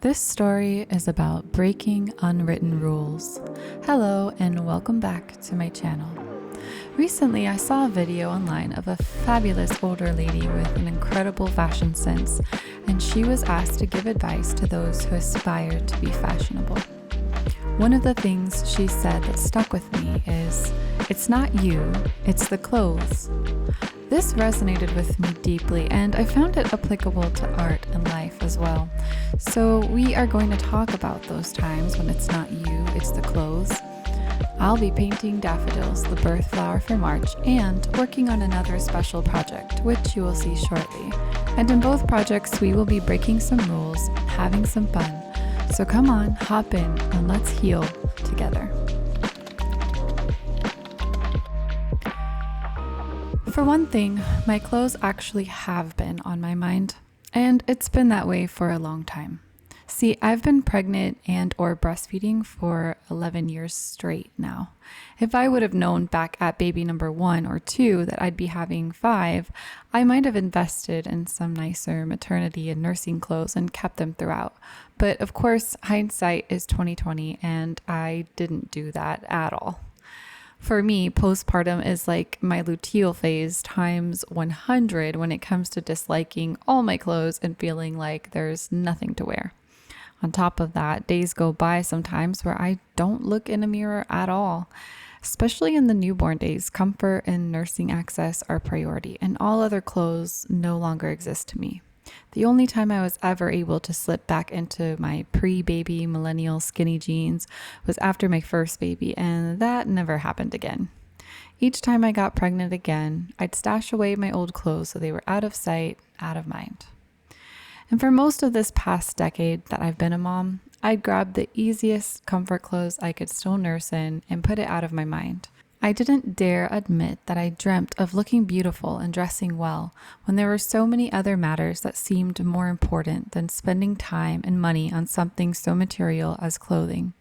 This story is about breaking unwritten rules. Hello and welcome back to my channel. Recently I saw a video online of a fabulous older lady with an incredible fashion sense, and she was asked to give advice to those who aspire to be fashionable. One of the things she said that stuck with me is, "It's not you, it's the clothes." This resonated with me deeply, and I found it applicable to art and life as well. So we are going to talk about those times when it's not you, it's the clothes. I'll be painting daffodils, the birth flower for March, and working on another special project, which you will see shortly. And in both projects, we will be breaking some rules, having some fun. So come on, hop in, and let's heal together. For one thing, my clothes actually have been on my mind, and it's been that way for a long time. See, I've been pregnant and or breastfeeding for 11 years straight now. If I would have known back at baby number 1 or 2 that I'd be having 5, I might have invested in some nicer maternity and nursing clothes and kept them throughout. But of course, hindsight is 2020, and I didn't do that at all. For me, postpartum is like my luteal phase times 100 when it comes to disliking all my clothes and feeling like there's nothing to wear. On top of that, days go by sometimes where I don't look in a mirror at all. Especially in the newborn days, comfort and nursing access are priority, and all other clothes no longer exist to me. The only time I was ever able to slip back into my pre-baby millennial skinny jeans was after my first baby, and that never happened again. Each time I got pregnant again, I'd stash away my old clothes so they were out of sight, out of mind. And for most of this past decade that I've been a mom, I'd grab the easiest comfort clothes I could still nurse in and put it out of my mind. I didn't dare admit that I dreamt of looking beautiful and dressing well when there were so many other matters that seemed more important than spending time and money on something so material as clothing.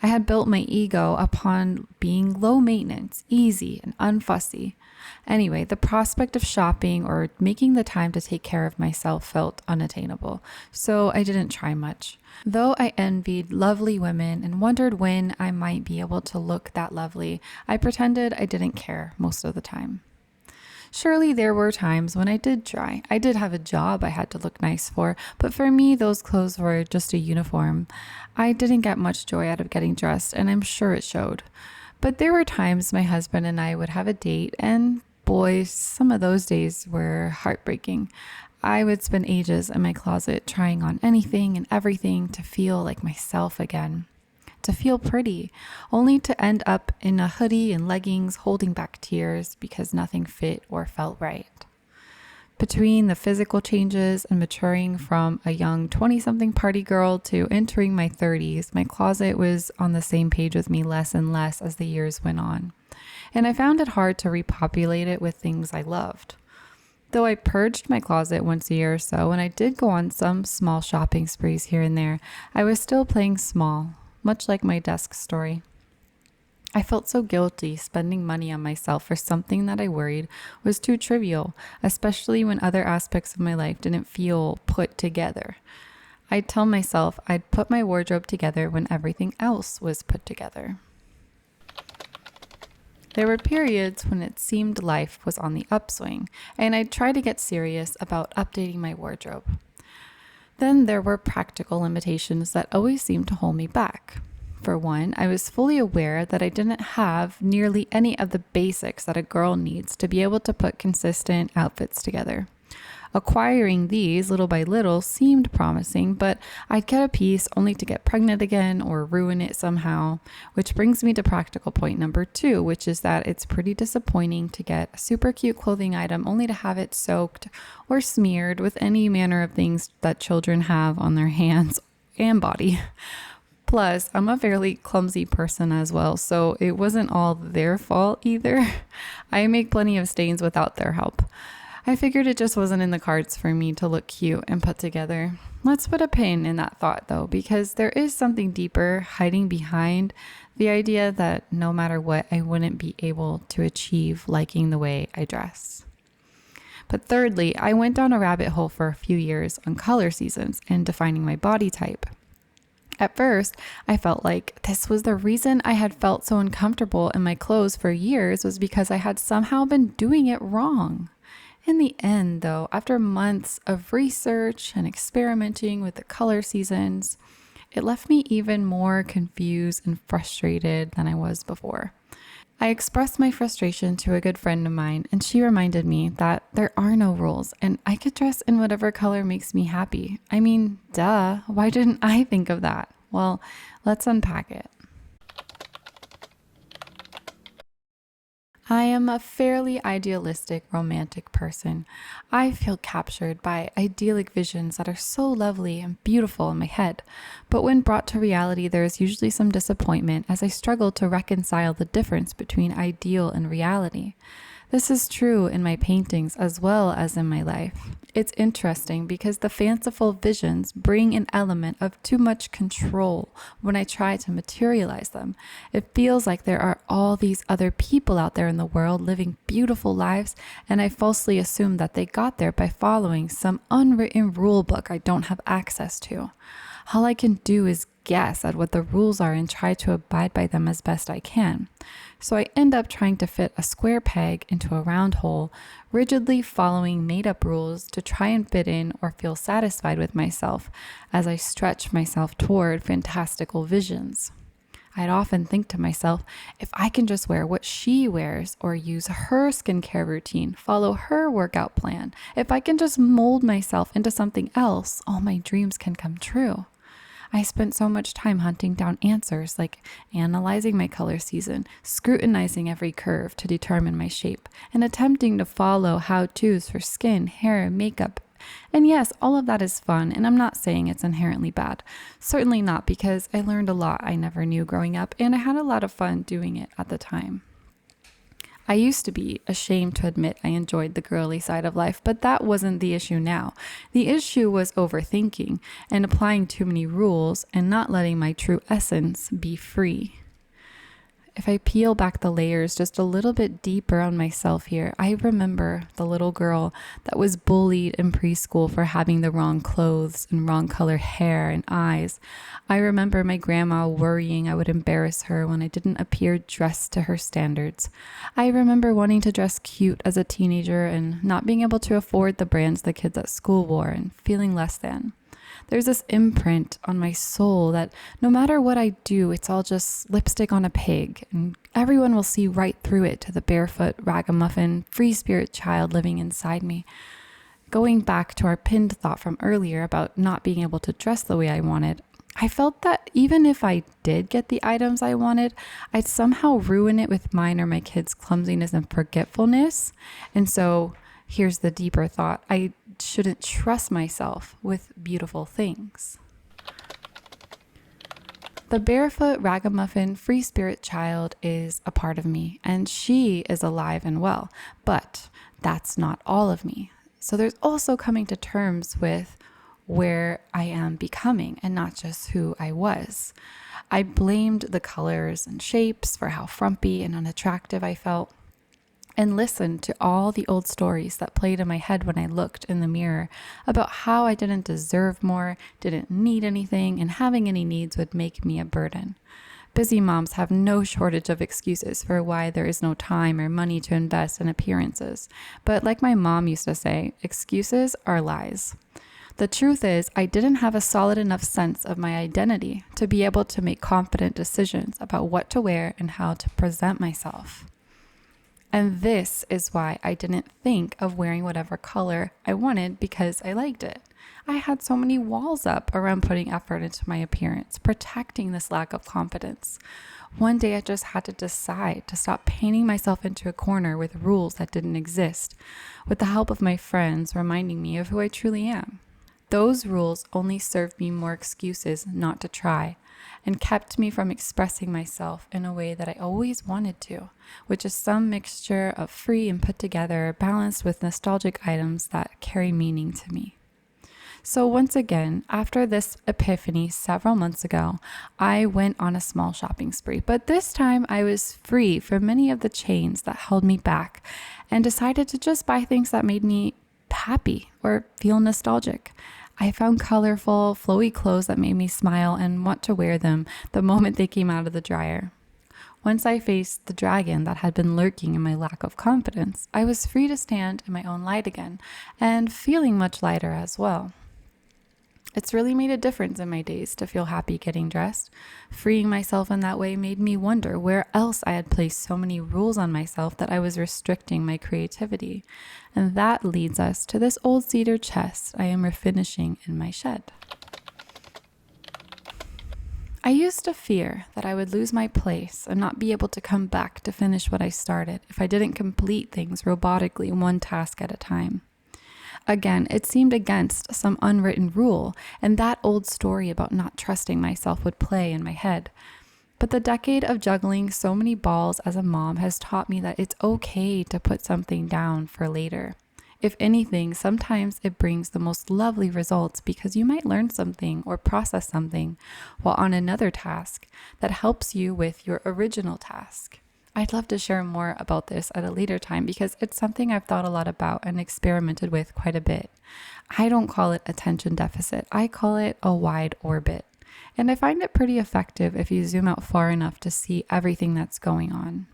I had built my ego upon being low maintenance, easy, and unfussy. Anyway, the prospect of shopping or making the time to take care of myself felt unattainable, so I didn't try much. Though I envied lovely women and wondered when I might be able to look that lovely, I pretended I didn't care most of the time. Surely there were times when I did try. I did have a job I had to look nice for, but for me, those clothes were just a uniform. I didn't get much joy out of getting dressed, and I'm sure it showed. But there were times my husband and I would have a date, and boy, some of those days were heartbreaking. I would spend ages in my closet trying on anything and everything to feel like myself again, to feel pretty, only to end up in a hoodie and leggings holding back tears because nothing fit or felt right. Between the physical changes and maturing from a young 20-something party girl to entering my 30s, my closet was on the same page with me less and less as the years went on. And I found it hard to repopulate it with things I loved. Though I purged my closet once a year or so, and I did go on some small shopping sprees here and there, I was still playing small, much like my desk story. I felt so guilty spending money on myself for something that I worried was too trivial, especially when other aspects of my life didn't feel put together. I'd tell myself I'd put my wardrobe together when everything else was put together. There were periods when it seemed life was on the upswing, and I'd try to get serious about updating my wardrobe. Then there were practical limitations that always seemed to hold me back. For one, I was fully aware that I didn't have nearly any of the basics that a girl needs to be able to put consistent outfits together. Acquiring these little by little seemed promising, but I'd get a piece only to get pregnant again or ruin it somehow, which brings me to practical point number 2, which is that it's pretty disappointing to get a super cute clothing item only to have it soaked or smeared with any manner of things that children have on their hands and body. Plus, I'm a fairly clumsy person as well, so it wasn't all their fault either. I make plenty of stains without their help. I figured it just wasn't in the cards for me to look cute and put together. Let's put a pin in that thought though, because there is something deeper hiding behind the idea that no matter what, I wouldn't be able to achieve liking the way I dress. But thirdly, I went down a rabbit hole for a few years on color seasons and defining my body type. At first, I felt like this was the reason I had felt so uncomfortable in my clothes for years was because I had somehow been doing it wrong. In the end, though, after months of research and experimenting with the color seasons, it left me even more confused and frustrated than I was before. I expressed my frustration to a good friend of mine, and she reminded me that there are no rules and I could dress in whatever color makes me happy. I mean, duh, why didn't I think of that? Well, let's unpack it. I am a fairly idealistic, romantic person. I feel captured by idyllic visions that are so lovely and beautiful in my head. But when brought to reality, there is usually some disappointment as I struggle to reconcile the difference between ideal and reality. This is true in my paintings as well as in my life. It's interesting because the fanciful visions bring an element of too much control when I try to materialize them. It feels like there are all these other people out there in the world living beautiful lives, and I falsely assume that they got there by following some unwritten rule book I don't have access to. All I can do is guess at what the rules are and try to abide by them as best I can. So I end up trying to fit a square peg into a round hole, rigidly following made-up rules to try and fit in or feel satisfied with myself as I stretch myself toward fantastical visions. I'd often think to myself, if I can just wear what she wears or use her skincare routine, follow her workout plan, if I can just mold myself into something else, all my dreams can come true. I spent so much time hunting down answers, like analyzing my color season, scrutinizing every curve to determine my shape, and attempting to follow how-tos for skin, hair, makeup. And yes, all of that is fun, and I'm not saying it's inherently bad. Certainly not, because I learned a lot I never knew growing up, and I had a lot of fun doing it at the time. I used to be ashamed to admit I enjoyed the girly side of life, but that wasn't the issue now. The issue was overthinking and applying too many rules and not letting my true essence be free. If I peel back the layers just a little bit deeper on myself here, I remember the little girl that was bullied in preschool for having the wrong clothes and wrong color hair and eyes. I remember my grandma worrying I would embarrass her when I didn't appear dressed to her standards. I remember wanting to dress cute as a teenager and not being able to afford the brands the kids at school wore and feeling less than. There's this imprint on my soul that no matter what I do, it's all just lipstick on a pig, and everyone will see right through it to the barefoot, ragamuffin, free spirit child living inside me. Going back to our pinned thought from earlier about not being able to dress the way I wanted, I felt that even if I did get the items I wanted, I'd somehow ruin it with mine or my kids' clumsiness and forgetfulness. And so here's the deeper thought. I shouldn't trust myself with beautiful things. The barefoot, ragamuffin, free spirit child is a part of me, and she is alive and well, but that's not all of me. So there's also coming to terms with where I am becoming and not just who I was. I blamed the colors and shapes for how frumpy and unattractive I felt, and listened to all the old stories that played in my head when I looked in the mirror about how I didn't deserve more, didn't need anything, and having any needs would make me a burden. Busy moms have no shortage of excuses for why there is no time or money to invest in appearances. But like my mom used to say, excuses are lies. The truth is, I didn't have a solid enough sense of my identity to be able to make confident decisions about what to wear and how to present myself. And this is why I didn't think of wearing whatever color I wanted because I liked it. I had so many walls up around putting effort into my appearance, protecting this lack of confidence. One day I just had to decide to stop painting myself into a corner with rules that didn't exist, with the help of my friends reminding me of who I truly am. Those rules only served me more excuses not to try, and kept me from expressing myself in a way that I always wanted to, which is some mixture of free and put together, balanced with nostalgic items that carry meaning to me. So once again, after this epiphany several months ago, I went on a small shopping spree, but this time I was free from many of the chains that held me back and decided to just buy things that made me happy or feel nostalgic. I found colorful, flowy clothes that made me smile and want to wear them the moment they came out of the dryer. Once I faced the dragon that had been lurking in my lack of confidence, I was free to stand in my own light again and feeling much lighter as well. It's really made a difference in my days to feel happy getting dressed. Freeing myself in that way made me wonder where else I had placed so many rules on myself that I was restricting my creativity. And that leads us to this old cedar chest I am refinishing in my shed. I used to fear that I would lose my place and not be able to come back to finish what I started if I didn't complete things robotically, one task at a time. Again, it seemed against some unwritten rule, and that old story about not trusting myself would play in my head. But the decade of juggling so many balls as a mom has taught me that it's okay to put something down for later. If anything, sometimes it brings the most lovely results because you might learn something or process something while on another task that helps you with your original task. I'd love to share more about this at a later time because it's something I've thought a lot about and experimented with quite a bit. I don't call it attention deficit. I call it a wide orbit. And I find it pretty effective if you zoom out far enough to see everything that's going on.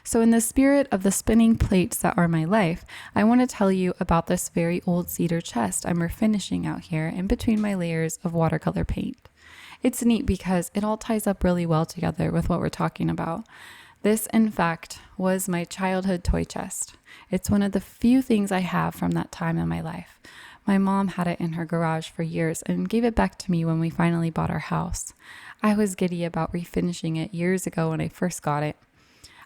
So in the spirit of the spinning plates that are my life, I want to tell you about this very old cedar chest I'm refinishing out here in between my layers of watercolor paint. It's neat because it all ties up really well together with what we're talking about. This, in fact, was my childhood toy chest. It's one of the few things I have from that time in my life. My mom had it in her garage for years and gave it back to me when we finally bought our house. I was giddy about refinishing it years ago when I first got it.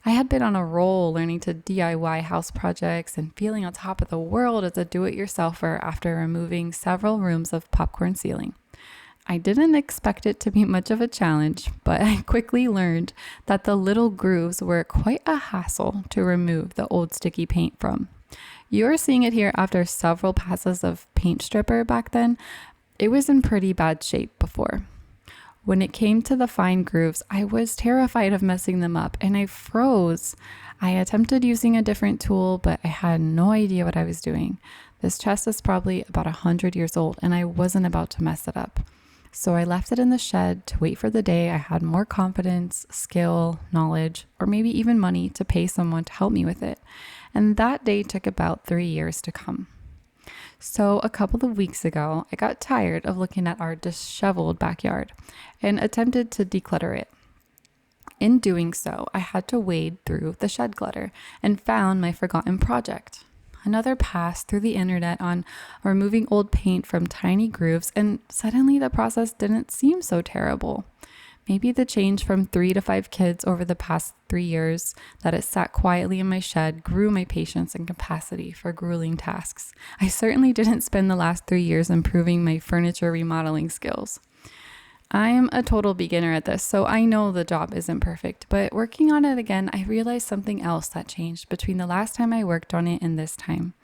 I had been on a roll learning to DIY house projects and feeling on top of the world as a do-it-yourselfer after removing several rooms of popcorn ceiling. I didn't expect it to be much of a challenge, but I quickly learned that the little grooves were quite a hassle to remove the old sticky paint from. You're seeing it here after several passes of paint stripper back then. It was in pretty bad shape before. When it came to the fine grooves, I was terrified of messing them up and I froze. I attempted using a different tool, but I had no idea what I was doing. This chest is probably about 100 years old and I wasn't about to mess it up. So I left it in the shed to wait for the day I had more confidence, skill, knowledge, or maybe even money to pay someone to help me with it. And that day took about 3 years to come. So a couple of weeks ago, I got tired of looking at our disheveled backyard and attempted to declutter it. In doing so, I had to wade through the shed clutter and found my forgotten project. Another pass through the internet on removing old paint from tiny grooves, and suddenly the process didn't seem so terrible. Maybe the change from 3 to 5 kids over the past 3 years that it sat quietly in my shed grew my patience and capacity for grueling tasks. I certainly didn't spend the last 3 years improving my furniture remodeling skills. I'm a total beginner at this, so I know the job isn't perfect, but working on it again, I realized something else that changed between the last time I worked on it and this time.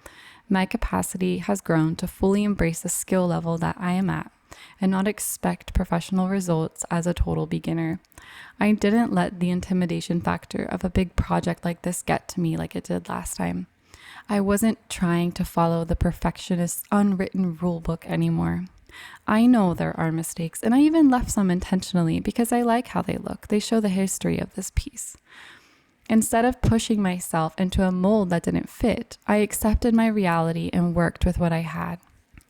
My capacity has grown to fully embrace the skill level that I am at and not expect professional results as a total beginner. I didn't let the intimidation factor of a big project like this get to me like it did last time. I wasn't trying to follow the perfectionist's unwritten rule book anymore. I know there are mistakes, and I even left some intentionally because I like how they look. They show the history of this piece. Instead of pushing myself into a mold that didn't fit, I accepted my reality and worked with what I had.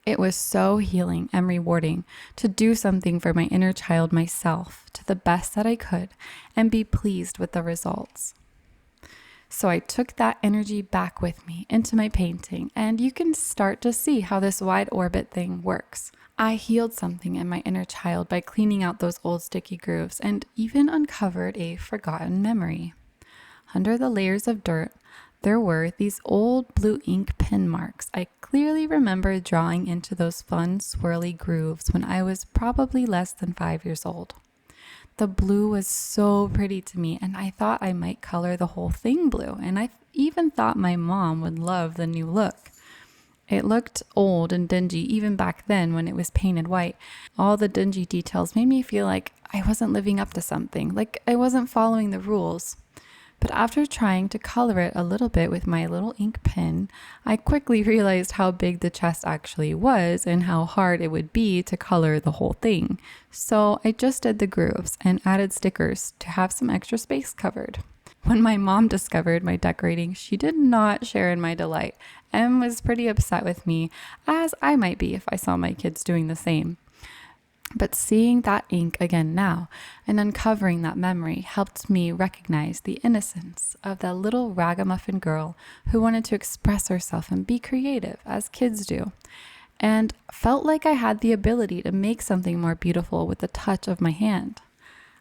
It was so healing and rewarding to do something for my inner child myself to the best that I could and be pleased with the results. So I took that energy back with me into my painting, and you can start to see how this wide orbit thing works. I healed something in my inner child by cleaning out those old sticky grooves and even uncovered a forgotten memory. Under the layers of dirt, there were these old blue ink pen marks I clearly remember drawing into those fun swirly grooves when I was probably less than 5 years old. The blue was so pretty to me, and I thought I might color the whole thing blue, and I even thought my mom would love the new look. It looked old and dingy even back then when it was painted white. All the dingy details made me feel like I wasn't living up to something, like I wasn't following the rules. But after trying to color it a little bit with my little ink pen, I quickly realized how big the chest actually was and how hard it would be to color the whole thing. So I just did the grooves and added stickers to have some extra space covered. When my mom discovered my decorating, she did not share in my delight and was pretty upset with me, as I might be if I saw my kids doing the same. But seeing that ink again now and uncovering that memory helped me recognize the innocence of that little ragamuffin girl who wanted to express herself and be creative, as kids do, and felt like I had the ability to make something more beautiful with the touch of my hand.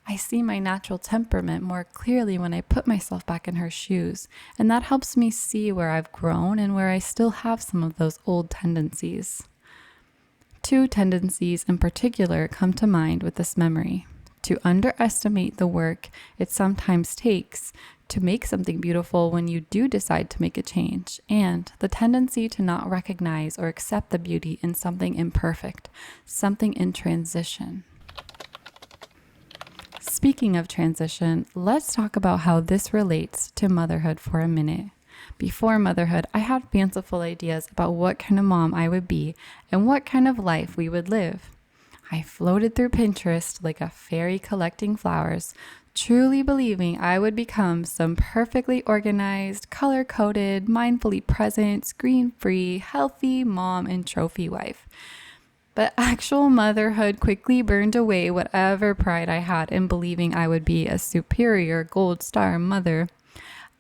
I see my natural temperament more clearly when I put myself back in her shoes, and that helps me see where I've grown and where I still have some of those old tendencies. Two tendencies in particular come to mind with this memory: to underestimate the work it sometimes takes to make something beautiful when you do decide to make a change, and the tendency to not recognize or accept the beauty in something imperfect, something in transition. Speaking of transition, let's talk about how this relates to motherhood for a minute. Before motherhood, I had fanciful ideas about what kind of mom I would be and what kind of life we would live. I floated through Pinterest like a fairy collecting flowers, truly believing I would become some perfectly organized, color-coded, mindfully present, screen-free, healthy mom and trophy wife. But actual motherhood quickly burned away whatever pride I had in believing I would be a superior gold star mother.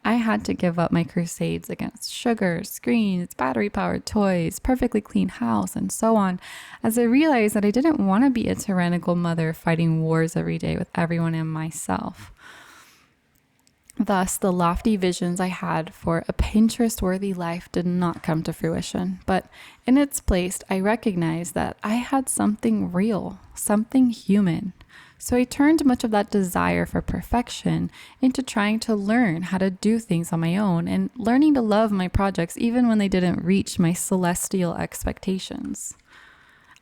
I had to give up my crusades against sugar, screens, battery-powered toys, perfectly clean house, and so on, as I realized that I didn't want to be a tyrannical mother fighting wars every day with everyone and myself. Thus, the lofty visions I had for a Pinterest-worthy life did not come to fruition, but in its place, I recognized that I had something real, something human. So I turned much of that desire for perfection into trying to learn how to do things on my own and learning to love my projects even when they didn't reach my celestial expectations.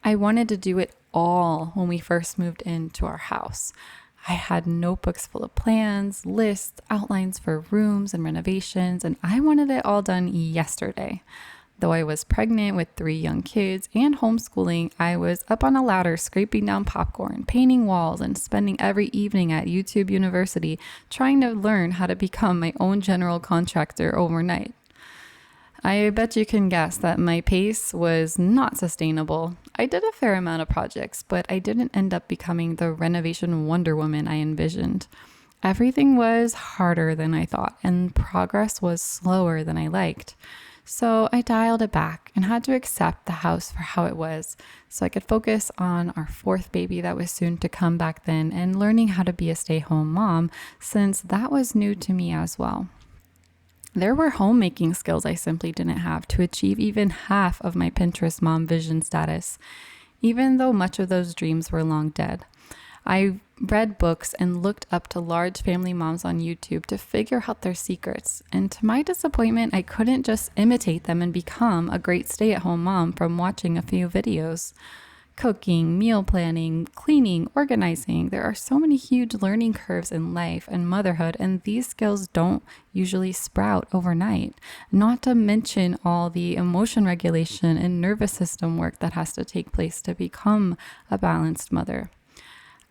I wanted to do it all when we first moved into our house. I had notebooks full of plans, lists, outlines for rooms and renovations, and I wanted it all done yesterday. Though I was pregnant with 3 young kids and homeschooling, I was up on a ladder scraping down popcorn, painting walls, and spending every evening at YouTube University trying to learn how to become my own general contractor overnight. I bet you can guess that my pace was not sustainable. I did a fair amount of projects, but I didn't end up becoming the renovation Wonder Woman I envisioned. Everything was harder than I thought, and progress was slower than I liked. So I dialed it back and had to accept the house for how it was so I could focus on our 4th baby that was soon to come back then and learning how to be a stay-home mom, since that was new to me as well. There were homemaking skills I simply didn't have to achieve even half of my Pinterest mom vision status, even though much of those dreams were long dead. I read books and looked up to large family moms on YouTube to figure out their secrets. And to my disappointment, I couldn't just imitate them and become a great stay-at-home mom from watching a few videos. Cooking, meal planning, cleaning, organizing. There are so many huge learning curves in life and motherhood, and these skills don't usually sprout overnight. Not to mention all the emotion regulation and nervous system work that has to take place to become a balanced mother.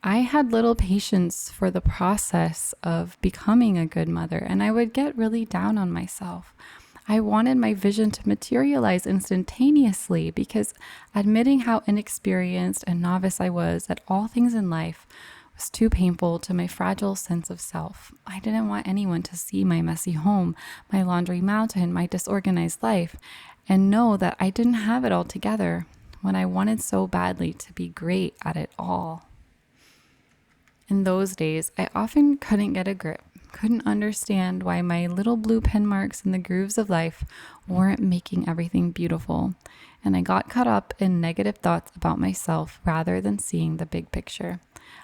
I had little patience for the process of becoming a good mother, and I would get really down on myself. I wanted my vision to materialize instantaneously because admitting how inexperienced and novice I was at all things in life was too painful to my fragile sense of self. I didn't want anyone to see my messy home, my laundry mountain, my disorganized life, and know that I didn't have it all together when I wanted so badly to be great at it all. In those days, I often couldn't get a grip, couldn't understand why my little blue pen marks in the grooves of life weren't making everything beautiful, and I got caught up in negative thoughts about myself rather than seeing the big picture.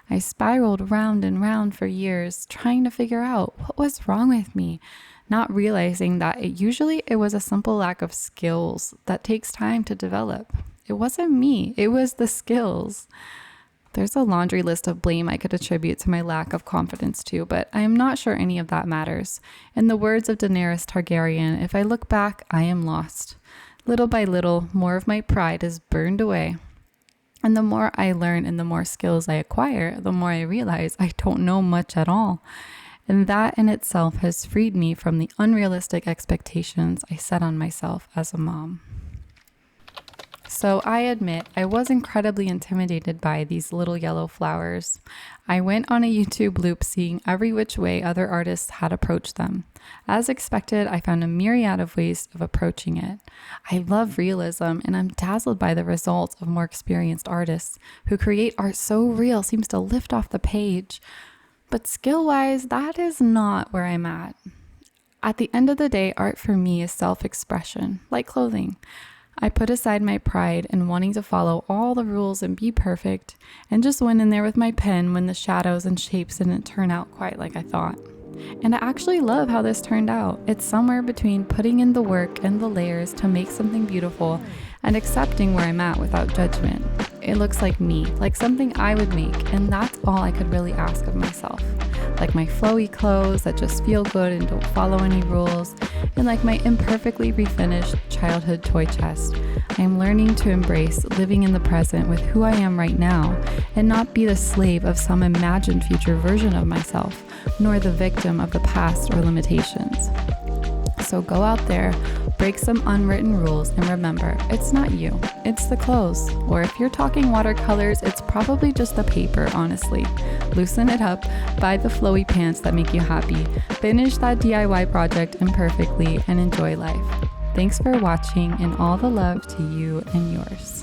I spiraled round and round for years, trying to figure out what was wrong with me, not realizing that it was a simple lack of skills that takes time to develop. It wasn't me, it was the skills. There's a laundry list of blame I could attribute to my lack of confidence too, but I am not sure any of that matters. In the words of Daenerys Targaryen, if I look back, I am lost. Little by little, more of my pride is burned away. And the more I learn and the more skills I acquire, the more I realize I don't know much at all. And that in itself has freed me from the unrealistic expectations I set on myself as a mom. So I admit I was incredibly intimidated by these little yellow flowers. I went on a YouTube loop seeing every which way other artists had approached them. As expected, I found a myriad of ways of approaching it. I love realism, and I'm dazzled by the results of more experienced artists who create art so real seems to lift off the page. But skill-wise, that is not where I'm at. At the end of the day, art for me is self-expression, like clothing. I put aside my pride in wanting to follow all the rules and be perfect, and just went in there with my pen when the shadows and shapes didn't turn out quite like I thought. And I actually love how this turned out. It's somewhere between putting in the work and the layers to make something beautiful and accepting where I'm at without judgment. It looks like me, like something I would make, and that's all I could really ask of myself. Like my flowy clothes that just feel good and don't follow any rules, and like my imperfectly refinished childhood toy chest. I am learning to embrace living in the present with who I am right now and not be the slave of some imagined future version of myself, nor the victim of the past or limitations. So go out there, break some unwritten rules, and remember, it's not you, it's the clothes. Or if you're talking watercolors, it's probably just the paper, honestly. Loosen it up, buy the flowy pants that make you happy, finish that DIY project imperfectly, and enjoy life. Thanks for watching, and all the love to you and yours.